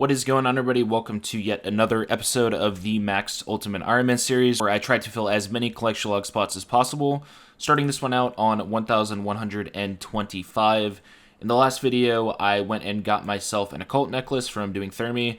What is going on, everybody? Welcome to yet another episode of the Max Ultimate Ironman series, where I try to fill as many collection log spots as possible, starting this one out on 1125. In the last video, I went and got myself an occult necklace from doing Thermi,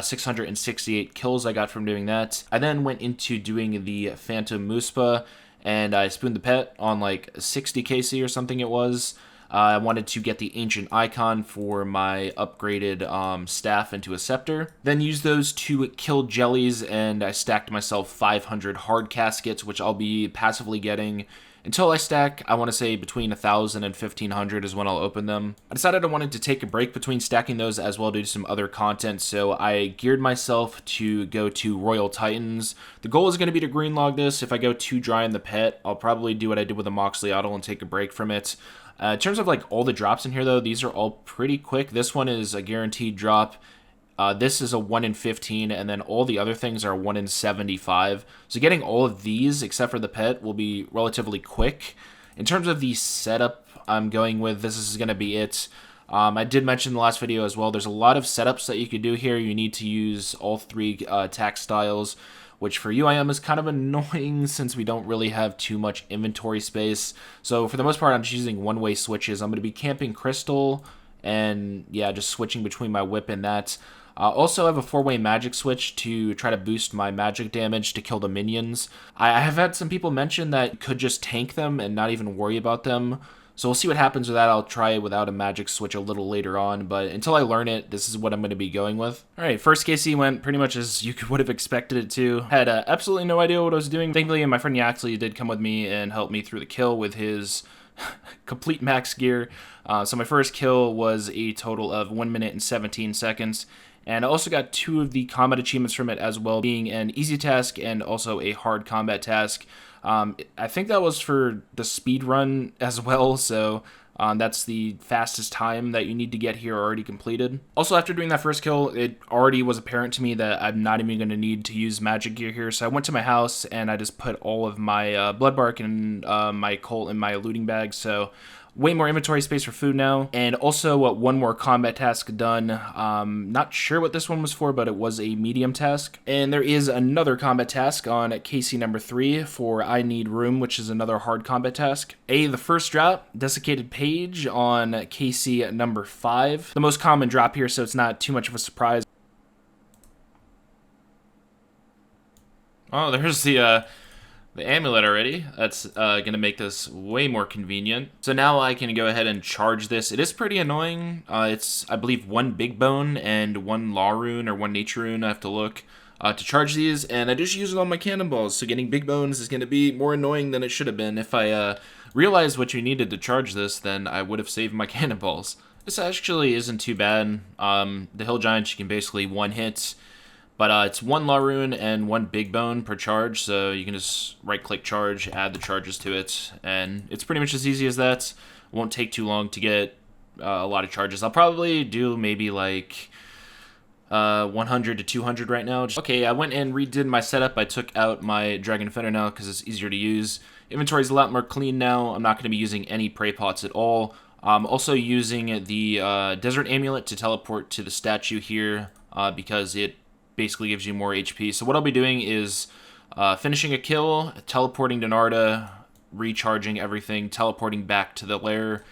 668 kills I got from doing that. I then went into doing the Phantom Muspa, and I spooned the pet on like 60 KC or something it was. I wanted to get the Ancient Icon for my upgraded staff into a Scepter. Then used those to kill jellies, and I stacked myself 500 hard caskets, which I'll be passively getting until I stack, I want to say between 1,000 and 1,500 is when I'll open them. I decided I wanted to take a break between stacking those as well due to some other content, so I geared myself to go to Royal Titans. The goal is going to be to green log this. If I go too dry in the pet, I'll probably do what I did with the Moxley Auto and take a break from it. In terms of like all the drops in here though, these are all pretty quick. This one is a guaranteed drop. This is a 1 in 15, and then all the other things are 1 in 75. So getting all of these, except for the pet, will be relatively quick. In terms of the setup I'm going with, this is going to be it. I did mention in the last video as well, there's a lot of setups that you could do here. You need to use all three attack styles, which for UIM is kind of annoying since we don't really have too much inventory space. So for the most part, I'm just using one-way switches. I'm going to be camping Crystal, and yeah, just switching between my whip and that. Also, I have a 4-way magic switch to try to boost my magic damage to kill the minions. I have had some people mention that you could just tank them and not even worry about them. So we'll see what happens with that. I'll try it without a magic switch a little later on, but until I learn it, this is what I'm going to be going with. Alright, first KC went pretty much as you would have expected it to. Had absolutely no idea what I was doing. Thankfully, my friend Yaxley did come with me and help me through the kill with his complete max gear. So my first kill was a total of 1 minute and 17 seconds. And I also got 2 of the combat achievements from it as well, being an easy task and also a hard combat task. I think that was for the speed run as well, so that's the fastest time that you need to get here already completed. Also, after doing that first kill, it already was apparent to me that I'm not even going to need to use magic gear here, so I went to my house and I just put all of my blood bark and my colt in my looting bag, so way more inventory space for food now. And also one more combat task done. Not sure what this one was for, but it was a medium task. And there is another combat task on KC number 3 for I Need Room, which is another hard combat task. The first drop, Desiccated Page on KC number 5. The most common drop here, so it's not too much of a surprise. Oh, there's the amulet already. That's going to make this way more convenient. So now I can go ahead and charge this. It is pretty annoying. It's, I believe, 1 big bone and 1 law rune or 1 nature rune. I have to look to charge these, and I just use it on my cannonballs. So getting big bones is going to be more annoying than it should have been. If I realized what you needed to charge this, then I would have saved my cannonballs. This actually isn't too bad. The hill giants you can basically one hit. But it's 1 law rune and 1 big bone per charge, so you can just right-click charge, add the charges to it, and it's pretty much as easy as that. It won't take too long to get a lot of charges. I'll probably do maybe like 100 to 200 right now. Okay, I went and redid my setup. I took out my Dragon Defender now because it's easier to use. Inventory is a lot more clean now. I'm not going to be using any prey pots at all. I'm also using the Desert Amulet to teleport to the statue here because it basically gives you more HP. So what I'll be doing is finishing a kill, teleporting to Narda, recharging everything, teleporting back to the lair,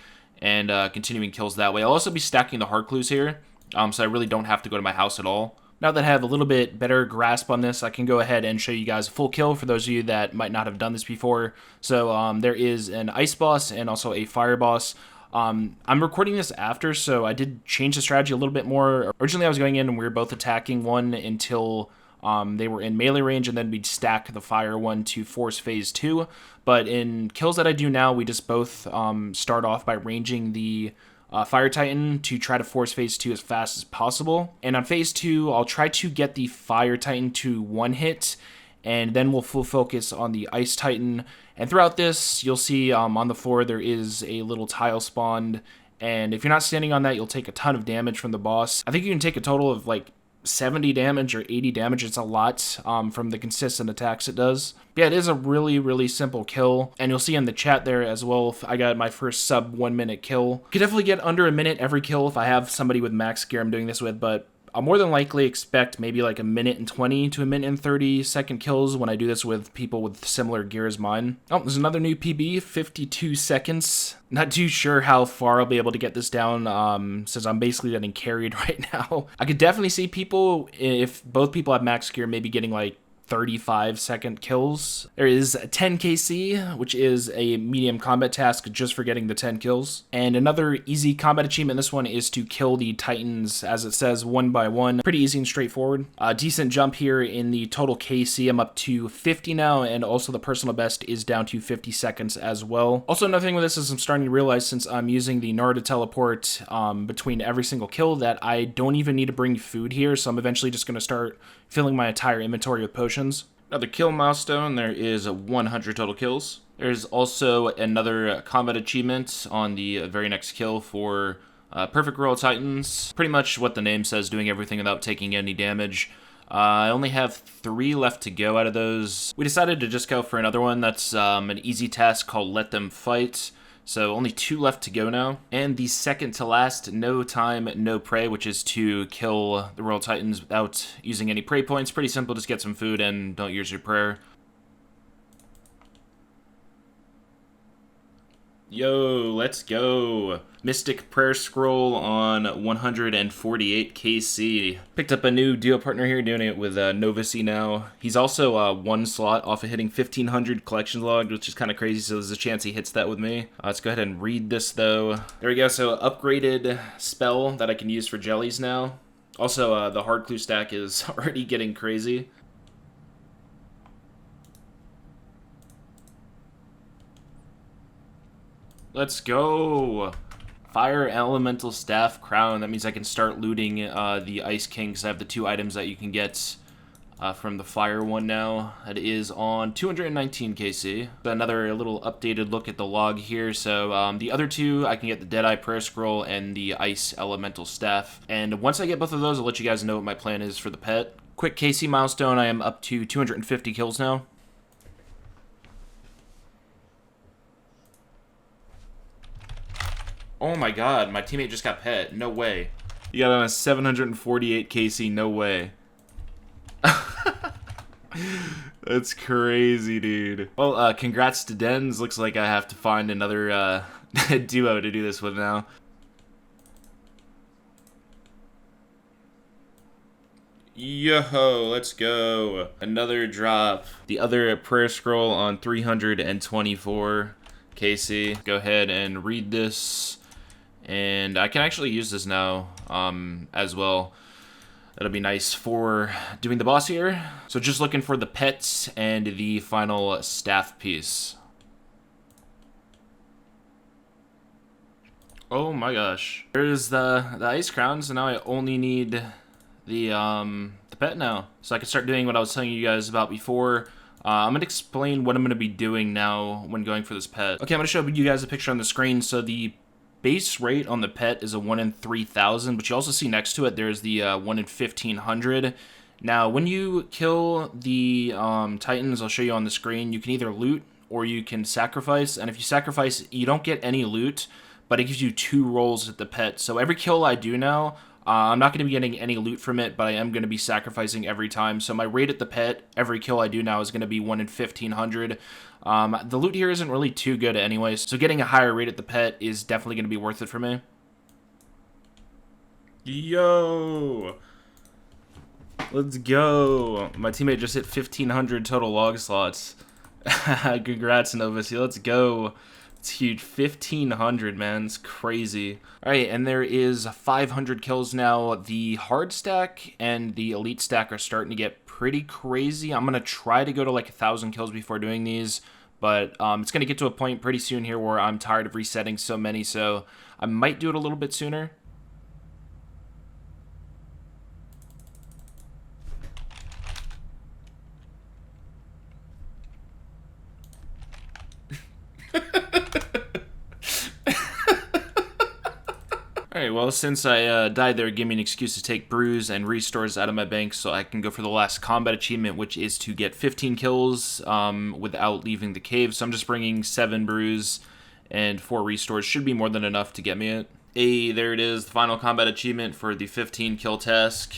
and continuing kills that way. I'll also be stacking the heart clues here, so I really don't have to go to my house at all. Now that I have a little bit better grasp on this, I can go ahead and show you guys a full kill for those of you that might not have done this before. So there is an ice boss and also a fire boss. I'm recording this after, so I did change the strategy a little bit more. Originally, I was going in and we were both attacking one until they were in melee range, and then we'd stack the fire one to force phase 2. But in kills that I do now, we just both start off by ranging the Fire Titan to try to force phase 2 as fast as possible. And on phase 2, I'll try to get the Fire Titan to 1 hit, and then we'll full focus on the Ice Titan. And throughout this, you'll see on the floor there is a little tile spawned, and if you're not standing on that, you'll take a ton of damage from the boss. I think you can take a total of like 70 damage or 80 damage. It's a lot from the consistent attacks it does. Yeah, it is a really, really simple kill, and you'll see in the chat there as well, I got my first sub 1 minute kill. Could definitely get under a minute every kill if I have somebody with max gear I'm doing this with, but I'll more than likely expect maybe like a minute and 20 to a minute and 30-second kills when I do this with people with similar gear as mine. Oh, there's another new PB, 52 seconds. Not too sure how far I'll be able to get this down, since I'm basically getting carried right now. I could definitely see people, if both people have max gear, maybe getting like 35-second kills. There is 10 KC, which is a medium combat task just for getting the 10 kills. And another easy combat achievement in this one is to kill the Titans, as it says, one by one. Pretty easy and straightforward. Decent jump here in the total KC. I'm up to 50 now, and also the personal best is down to 50 seconds as well. Also, another thing with this is I'm starting to realize, since I'm using the Naruto teleport between every single kill, that I don't even need to bring food here, so I'm eventually just going to start filling my entire inventory with potions. Another kill milestone, there is 100 total kills. There's also another combat achievement on the very next kill for Perfect Royal Titans. Pretty much what the name says, doing everything without taking any damage. I only have 3 left to go out of those. We decided to just go for another one that's an easy task called Let Them Fight. So only 2 left to go now. And the second to last, No Time, No Prey, which is to kill the Royal Titans without using any prey points. Pretty simple, just get some food and don't use your prayer. Yo, let's go. Mystic Prayer Scroll on 148 KC. Picked up a new duo partner here, doing it with Novicy now. He's also 1 slot off of hitting 1500 Collection Log, which is kind of crazy, so there's a chance he hits that with me. Let's go ahead and read this, though. There we go, so upgraded spell that I can use for jellies now. Also, the hard clue stack is already getting crazy. Let's go! Fire Elemental Staff Crown. That means I can start looting the Ice King, because I have the 2 items that you can get from the Fire one now. That is on 219 KC. Another little updated look at the log here. So the other 2, I can get the Deadeye Prayer Scroll and the Ice Elemental Staff. And once I get both of those, I'll let you guys know what my plan is for the pet. Quick KC milestone, I am up to 250 kills now. Oh my god, my teammate just got pet. No way. You got on a 748 KC, no way. That's crazy, dude. Well, congrats to Dens. Looks like I have to find another duo to do this with now. Yo, let's go. Another drop. The other prayer scroll on 324 KC. Go ahead and read this. And I can actually use this now as well. That'll be nice for doing the boss here. So just looking for the pets and the final staff piece. Oh my gosh. There's the ice crown, so now I only need the pet now. So I can start doing what I was telling you guys about before. I'm going to explain what I'm going to be doing now when going for this pet. Okay, I'm going to show you guys a picture on the screen. So the base rate on the pet is a 1 in 3,000, but you also see next to it there's the 1 in 1,500. Now, when you kill the Titans, I'll show you on the screen, you can either loot or you can sacrifice, and if you sacrifice, you don't get any loot, but it gives you 2 rolls at the pet. So every kill I do now, I'm not going to be getting any loot from it, but I am going to be sacrificing every time. So my rate at the pet, every kill I do now is going to be 1 in 1,500. The loot here isn't really too good anyway, so getting a higher rate at the pet is definitely going to be worth it for me. Yo! Let's go! My teammate just hit 1,500 total log slots. Congrats, Novicy. Let's go. It's huge. 1,500, man. It's crazy. Alright, and there is 500 kills now. The hard stack and the elite stack are starting to get pretty crazy. I'm going to try to go to like 1,000 kills before doing these, but it's going to get to a point pretty soon here where I'm tired of resetting so many, so I might do it a little bit sooner. Alright, well, since I died there, it gave me an excuse to take brews and restores out of my bank so I can go for the last combat achievement, which is to get 15 kills without leaving the cave. So I'm just bringing 7 brews and 4 restores. Should be more than enough to get me it. Hey, there it is, the final combat achievement for the 15 kill task.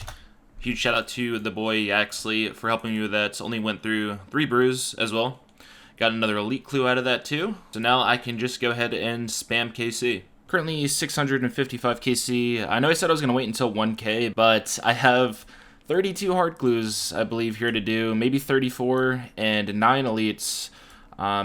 Huge shout out to the boy Yaxley for helping me with that. Only went through 3 brews as well. Got another elite clue out of that too. So now I can just go ahead and spam KC. Currently 655 KC. I know I said I was going to wait until 1K, but I have 32 hard clues, I believe, here to do. Maybe 34 and 9 elites.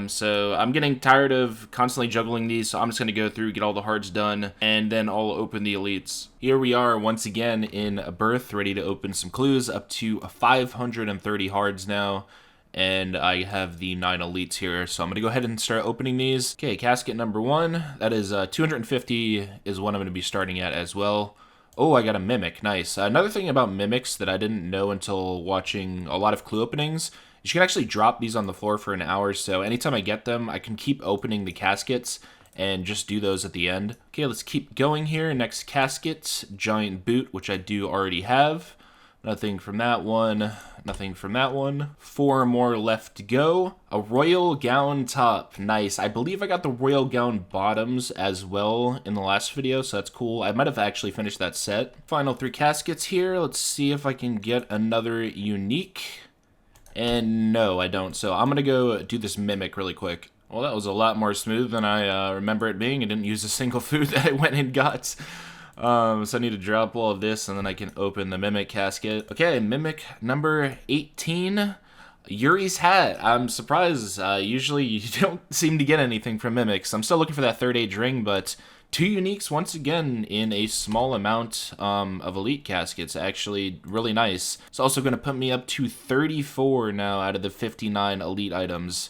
So I'm getting tired of constantly juggling these, so I'm just going to go through, get all the hards done, and then I'll open the elites. Here we are once again in Birth, ready to open some clues, up to 530 hards now, and I have the 9 elites here, so I'm going to go ahead and start opening these. Okay, casket number 1, that is 250 is what I'm going to be starting at as well. Oh, I got a Mimic, nice. Another thing about Mimics that I didn't know until watching a lot of clue openings, you can actually drop these on the floor for an hour, so anytime I get them, I can keep opening the caskets and just do those at the end. Okay, let's keep going here. Next casket, Giant Boot, which I do already have. Nothing from that one, nothing from that one. 4 more left to go. A Royal Gown top, nice. I believe I got the Royal Gown bottoms as well in the last video, so that's cool. I might have actually finished that set. Final 3 caskets here. Let's see if I can get another unique. And no, I don't. So I'm going to go do this Mimic really quick. Well, that was a lot more smooth than I remember it being. I didn't use a single food that I went and got. So I need to drop all of this, and then I can open the Mimic casket. Okay, Mimic number 18. Yuri's hat. I'm surprised. Usually you don't seem to get anything from Mimics. I'm still looking for that 3rd age ring, but 2 uniques once again in a small amount of elite caskets. Actually really nice. It's also going to put me up to 34 now out of the 59 elite items.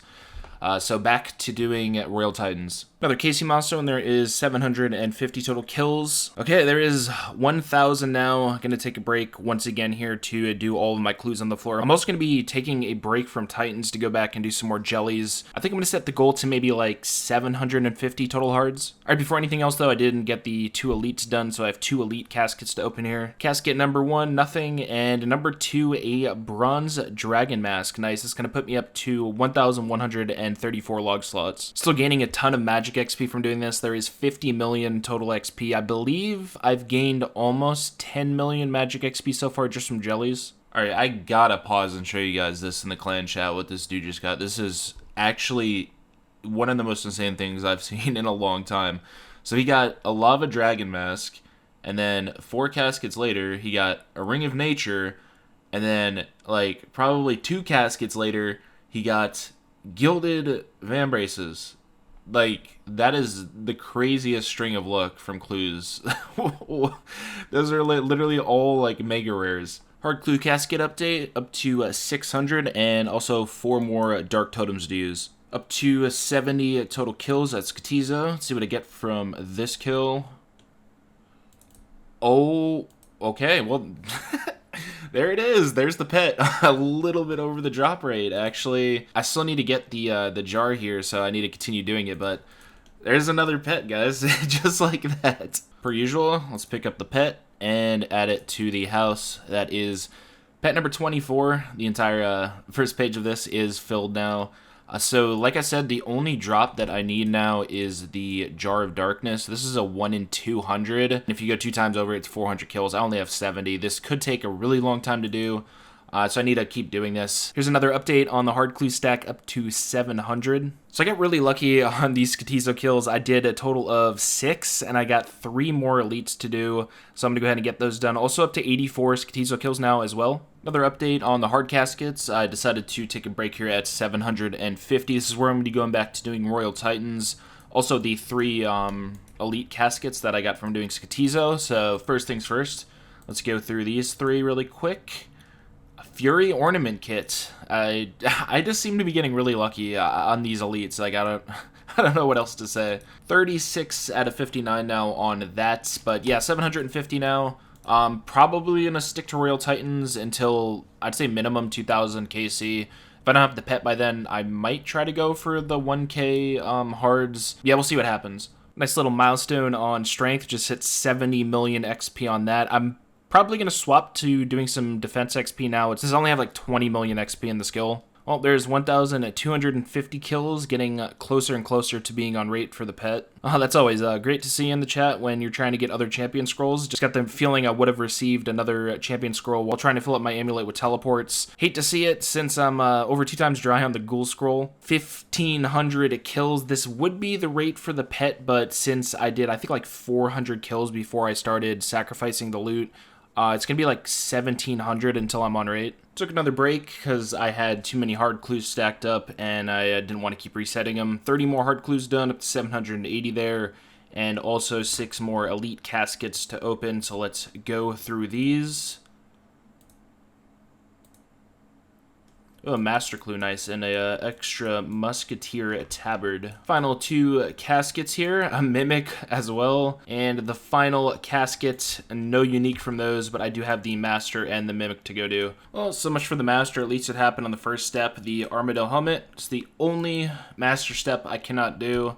So back to doing Royal Titans. Another KC milestone, there is 750 total kills. Okay, there is 1,000 now. Gonna take a break once again here to do all of my clues on the floor. I'm also gonna be taking a break from Titans to go back and do some more jellies. I think I'm gonna set the goal to maybe like 750 total hards. Alright, before anything else though, I didn't get the 2 elites done, so I have 2 elite caskets to open here. Casket number 1, nothing, and number 2, a bronze dragon mask. Nice, it's gonna put me up to 1,134 log slots. Still gaining a ton of magic XP from doing this. There is 50 million total XP. I believe I've gained almost 10 million magic XP so far just from jellies. Alright, I gotta pause and show you guys this in the clan chat, what this dude just got. This is actually one of the most insane things I've seen in a long time. So he got a lava dragon mask, and then 4 caskets later, he got a ring of nature, and then like probably 2 caskets later, he got gilded vambraces. Like, that is the craziest string of luck from clues. Those are literally all like mega rares. Hard clue casket update up to 600, and also 4 more dark totems to use. Up to 70 total kills at Skatiza. Let's see what I get from this kill. Oh, okay, well, there it is. There's the pet. A little bit over the drop rate, actually. I still need to get the jar here, so I need to continue doing it, but there's another pet, guys, just like that. Per usual, let's pick up the pet and add it to the house. That is pet number 24. The entire first page of this is filled now. So, like I said, the only drop that I need now is the Jar of Darkness. This is a 1 in 200. If you go 2 times over, it's 400 kills. I only have 70. This could take a really long time to do, so I need to keep doing this. Here's another update on the hard clue stack up to 700. So I got really lucky on these Skatizo kills. I did a total of 6, and I got 3 more elites to do. So I'm going to go ahead and get those done. Also up to 84 Skatizo kills now as well. Another update on the hard caskets. I decided to take a break here at 750. This is where I'm going to be going back to doing Royal Titans. Also the 3 elite caskets that I got from doing Skatizo. So first things first, let's go through these 3 really quick. Fury Ornament Kit. I just seem to be getting really lucky on these elites. Like, I don't know what else to say. 36 out of 59 now on that. But yeah, 750 now. Probably gonna stick to Royal Titans until, I'd say, minimum 2,000 KC. If I don't have the pet by then, I might try to go for the 1K hards. Yeah, we'll see what happens. Nice little milestone on strength. Just hit 70 million XP on that. I'm probably going to swap to doing some defense XP now. It says I only have like 20 million XP in the skill. Well, there's 1,250 kills, getting closer and closer to being on rate for the pet. That's always great to see in the chat when you're trying to get other champion scrolls. Just got the feeling I would have received another champion scroll while trying to fill up my amulet with teleports. Hate to see it since I'm over 2 times dry on the ghoul scroll. 1,500 kills. This would be the rate for the pet, but since I did, I think, like 400 kills before I started sacrificing the loot, it's going to be like 1,700 until I'm on rate. Took another break because I had too many hard clues stacked up and I didn't want to keep resetting them. 30 more hard clues done, up to 780 there, and also 6 more elite caskets to open, so let's go through these. Oh, a master clue, nice, and a extra musketeer tabard. Final 2 caskets here, a mimic as well, and the final casket, no unique from those, but I do have the master and the mimic to go do. Well, so much for the master. At least it happened on the first step, the armadillo helmet. It's the only master step I cannot do.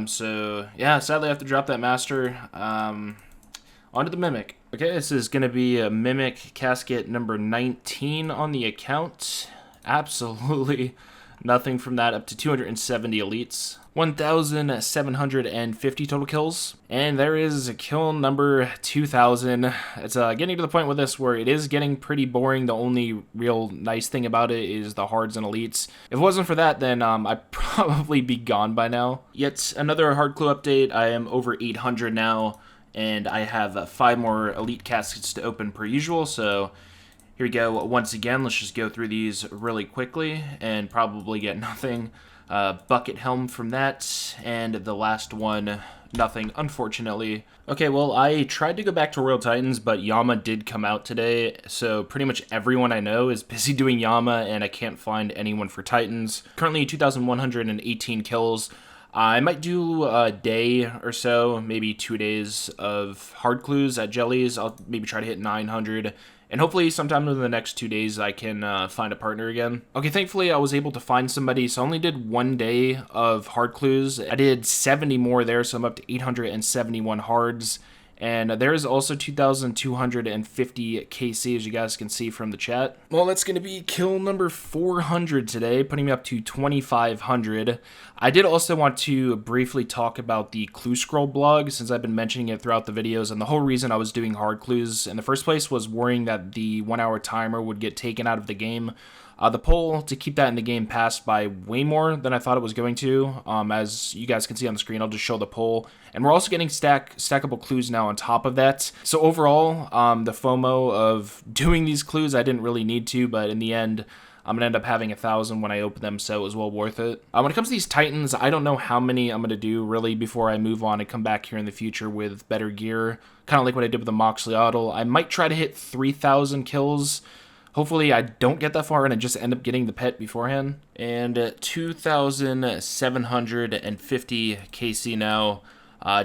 So yeah, sadly I have to drop that master. Onto the mimic. Okay, this is gonna be a mimic casket number 19 on the account. Absolutely nothing from that, up to 270 elites. 1,750 total kills. And there is kill number 2,000. It's getting to the point with this where it is getting pretty boring. The only real nice thing about it is the hards and elites. If it wasn't for that, then I'd probably be gone by now. Yet another hard clue update. I am over 800 now, and I have 5 more elite caskets to open per usual, so here we go. Once again, let's just go through these really quickly and probably get nothing. Bucket helm from that, and the last one, nothing, unfortunately. Okay, well, I tried to go back to Royal Titans, but Yama did come out today, so pretty much everyone I know is busy doing Yama, and I can't find anyone for Titans. Currently, 2,118 kills. I might do a day or so, maybe 2 days of hard clues at Jellies. I'll maybe try to hit 900. And hopefully sometime in the next 2 days I can find a partner again. Okay, thankfully I was able to find somebody, so I only did 1 day of hard clues. I did 70 more there, so I'm up to 871 hards. And there is also 2,250 KC, as you guys can see from the chat. Well, that's going to be kill number 400 today, putting me up to 2,500. I did also want to briefly talk about the clue scroll blog, since I've been mentioning it throughout the videos, and the whole reason I was doing hard clues in the first place was worrying that the 1 hour timer would get taken out of the game. The poll to keep that in the game passed by way more than I thought it was going to. As you guys can see on the screen, I'll just show the poll. And we're also getting stackable clues now on top of that. So overall, the FOMO of doing these clues, I didn't really need to, but in the end, I'm going to end up having 1,000 when I open them, so it was well worth it. When it comes to these Titans, I don't know how many I'm going to do, really, before I move on and come back here in the future with better gear. Kind of like what I did with the Moxley Auto. I might try to hit 3,000 kills. Hopefully I don't get that far and I just end up getting the pet beforehand. And 2,750 KC now.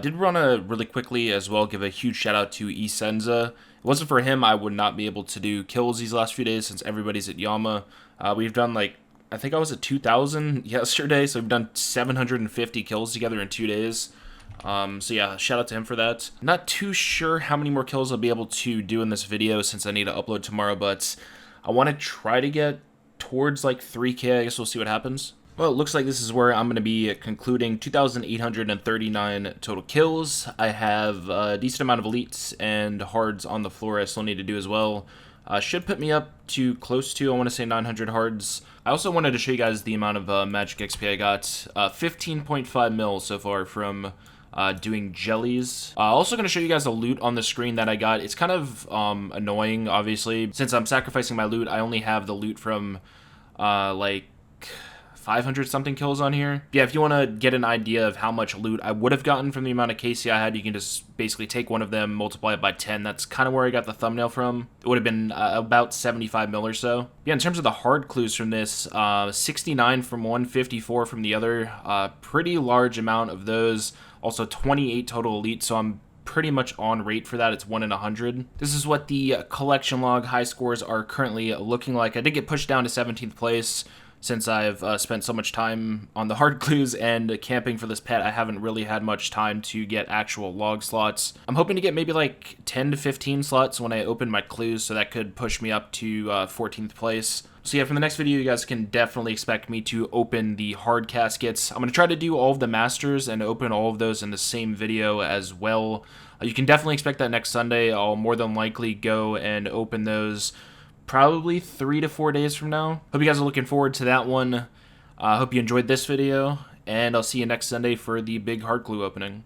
Did run a really quickly as well, give a huge shout out to Isenza. If it wasn't for him, I would not be able to do kills these last few days since everybody's at Yama. We've done like, I think I was at 2,000 yesterday, so we've done 750 kills together in 2 days. So yeah, shout out to him for that. Not too sure how many more kills I'll be able to do in this video since I need to upload tomorrow, but I want to try to get towards like 3K. I guess we'll see what happens. Well, it looks like this is where I'm going to be concluding. 2,839 total kills. I have a decent amount of elites and hards on the floor I still need to do as well. Should put me up to close to, I want to say 900 hards. I also wanted to show you guys the amount of magic XP I got. 15.5 mil so far from doing jellies. Also going to show you guys the loot on the screen that I got. It's kind of annoying, obviously. Since I'm sacrificing my loot, I only have the loot from like 500 something kills on here. Yeah, if you want to get an idea of how much loot I would have gotten from the amount of KC I had, you can just basically take one of them, multiply it by 10. That's kind of where I got the thumbnail from. It would have been about 75 mil or so. Yeah, in terms of the hard clues from this, 69 from one, 54 from the other. Pretty large amount of those. Also 28 total elite, so I'm pretty much on rate for that. It's 1 in 100. This is what the collection log high scores are currently looking like. I did get pushed down to 17th place. Since I've spent so much time on the hard clues and camping for this pet, I haven't really had much time to get actual log slots. I'm hoping to get maybe like 10 to 15 slots when I open my clues, so that could push me up to 14th place. So yeah, from the next video, you guys can definitely expect me to open the hard caskets. I'm going to try to do all of the masters and open all of those in the same video as well. You can definitely expect that next Sunday. I'll more than likely go and open those probably 3 to 4 days from now. Hope you guys are looking forward to that one. I hope you enjoyed this video, and I'll see you next Sunday for the big hard clue opening.